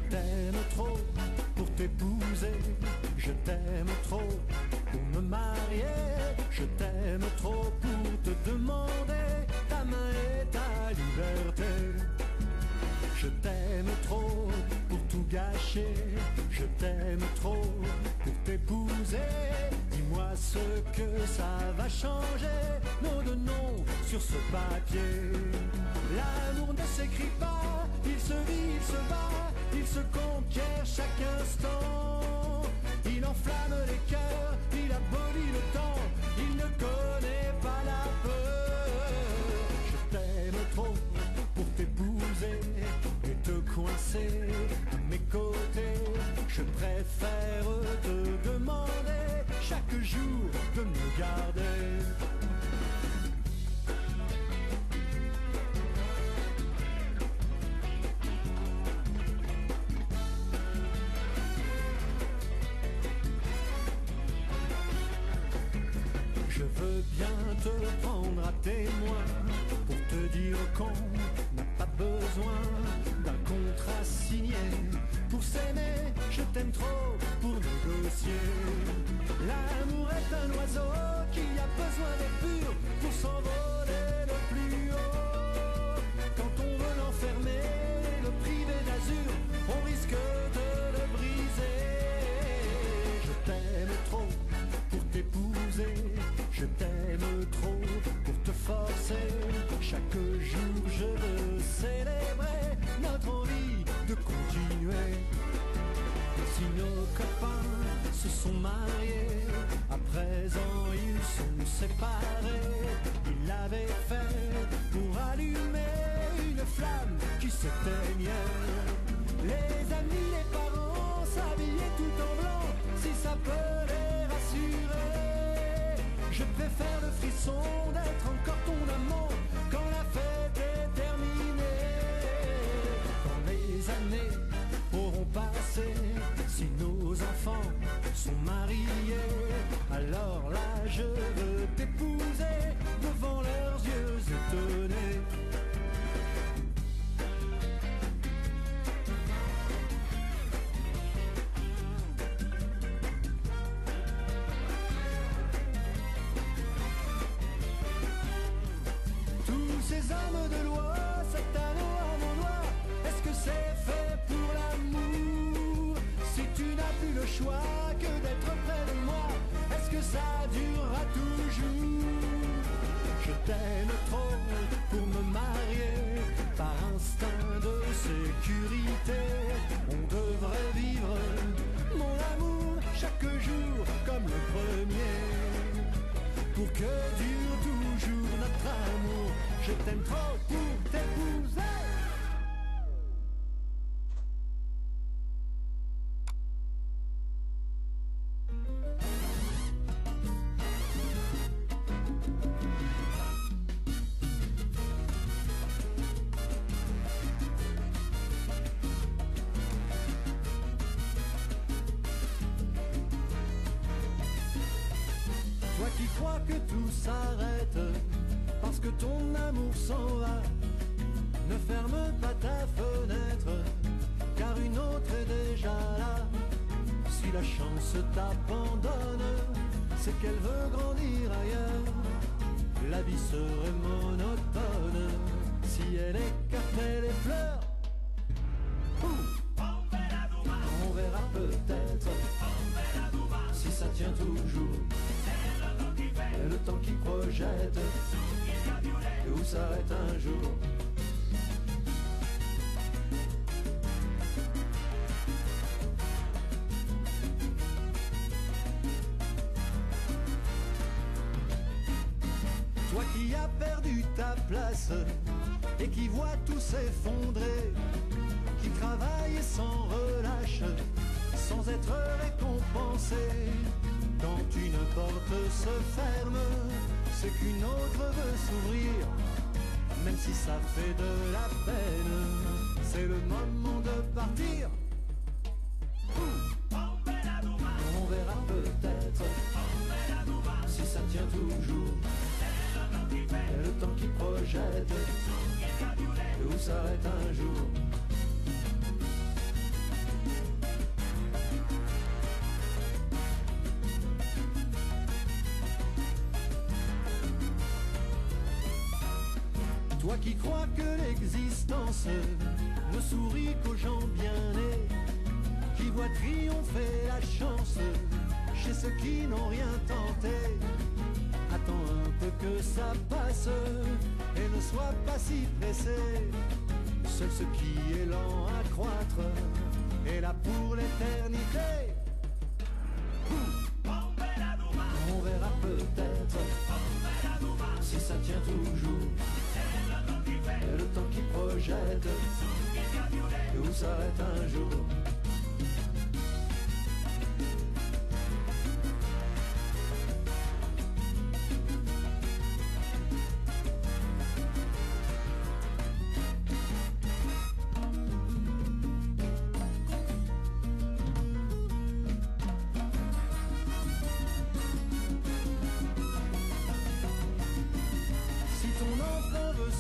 t'aime trop pour t'épouser, je t'aime trop pour me marier, je t'aime trop pour te demander ta main et ta liberté. Je t'aime trop pour tout gâcher, je t'aime trop pour t'épouser. Dis-moi ce que ça va changer, nos deux noms sur ce papier. L'amour ne s'écrit pas, il se vit, il se bat, il se conquiert chaque instant. Il enflamme les cœurs, il abolit le temps, il ne connaît pas la peur. Je t'aime trop pour t'épouser et te coincer à mes côtés. Je préfère te demander chaque jour de me garder. Je veux bien te prendre à témoin pour te dire qu'on n'a pas besoin d'un contrat signé pour s'aimer. Je t'aime trop pour négocier. L'amour est un oiseau qui a besoin d'être pur pour s'envoler le plus haut. Quand on veut l'enfermer, le priver d'azur, on risque de le briser. Je t'aime trop pour t'épouser, je t'aime trop pour te forcer. Chaque jour je veux célébrer notre envie de continuer. Si nos copains se sont mariés, à présent ils sont séparés. Ils l'avaient fait pour allumer une flamme qui s'éteignait. Les amis, les parents s'habillaient tout en blanc, si ça peut les rassurer. Je préfère le frisson d'être encore ton amant quand la fête est terminée. Quand les années auront passé, si nos enfants sont mariés, alors là je veux t'épouser devant leurs yeux étonnés. Tous ces hommes de loi, cet anneau à mon doigt, est-ce que c'est fait pour l'amour? Si tu n'as plus le choix que d'être près de moi, est-ce que ça durera toujours? Je t'aime trop pour me marier, par instinct de sécurité. On devrait vivre mon amour chaque jour comme le premier, pour que dure toujours notre amour. Je t'aime trop pour t'épouser. Toi qui crois que tout s'arrête parce que ton amour s'en va, ne ferme pas ta fenêtre, car une autre est déjà là. Si la chance t'abandonne, c'est qu'elle veut grandir ailleurs. La vie serait monotone si elle écartait les fleurs. On verra peut-être si ça tient toujours. Et le temps qui projette, et où s'arrête un jour. Toi qui as perdu ta place et qui vois tout s'effondrer, qui travaille sans relâche, sans être récompensé. Quand une porte se ferme, c'est qu'une autre veut s'ouvrir, même si ça fait de la peine. C'est le moment de partir. On verra peut-être si ça tient toujours. Et le temps qui projette, et où s'arrête un jour. Toi qui crois que l'existence ne sourit qu'aux gens bien nés, qui voient triompher la chance chez ceux qui n'ont rien tenté. Attends un peu que ça passe et ne sois pas si pressé. Seul ce qui est lent à croître est là pour l'éternité. On verra peut-être si ça tient toujours. Et le temps qui projette où s'arrête un jour.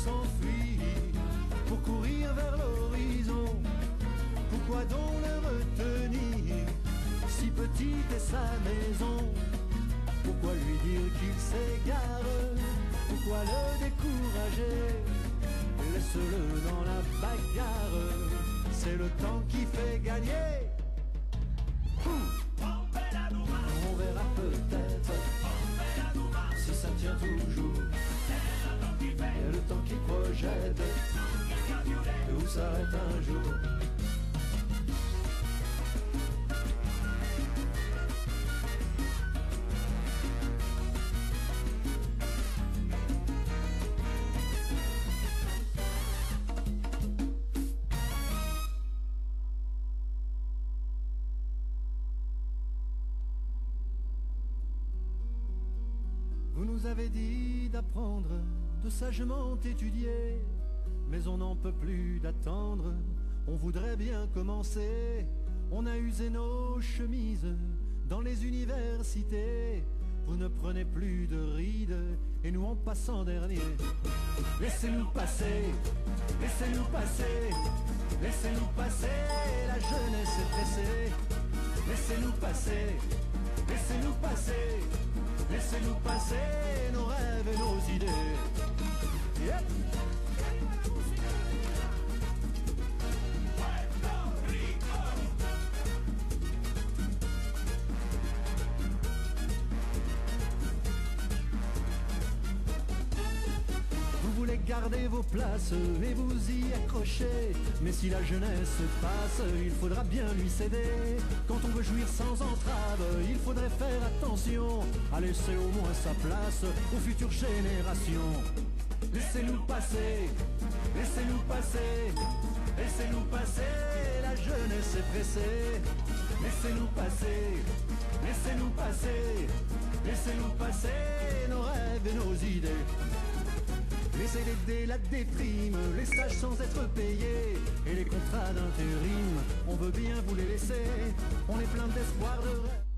S'enfuir pour courir vers l'horizon. Pourquoi donc le retenir? Si petite est sa maison. Pourquoi lui dire qu'il s'égare? Pourquoi le décourager? Laisse-le dans la bagarre, c'est le temps qui fait gagner. On verra peut-être si ça tient toujours. Et le temps qui projette où s'arrête un jour. Vous nous avez dit d'apprendre, de sagement étudier, mais on n'en peut plus d'attendre, on voudrait bien commencer. On a usé nos chemises dans les universités, vous ne prenez plus de rides, et nous on passe en dernier. Laissez-nous passer, laissez-nous passer, laissez-nous passer, la jeunesse est pressée. Laissez-nous passer, laissez-nous passer, laissez-nous passer nos rêves et nos idées. Yep. Vous voulez garder vos places et vous y accrocher, mais si la jeunesse passe, il faudra bien lui céder. Quand on veut jouir sans entrave, il faudrait faire attention à laisser au moins sa place aux futures générations. Laissez-nous passer, laissez-nous passer, laissez-nous passer, la jeunesse est pressée. Laissez-nous passer, laissez-nous passer, laissez-nous passer nos rêves et nos idées. Laissez l'aider la déprime, les stages sans être payés et les contrats d'intérim, on veut bien vous les laisser, on est plein d'espoir, de rêve.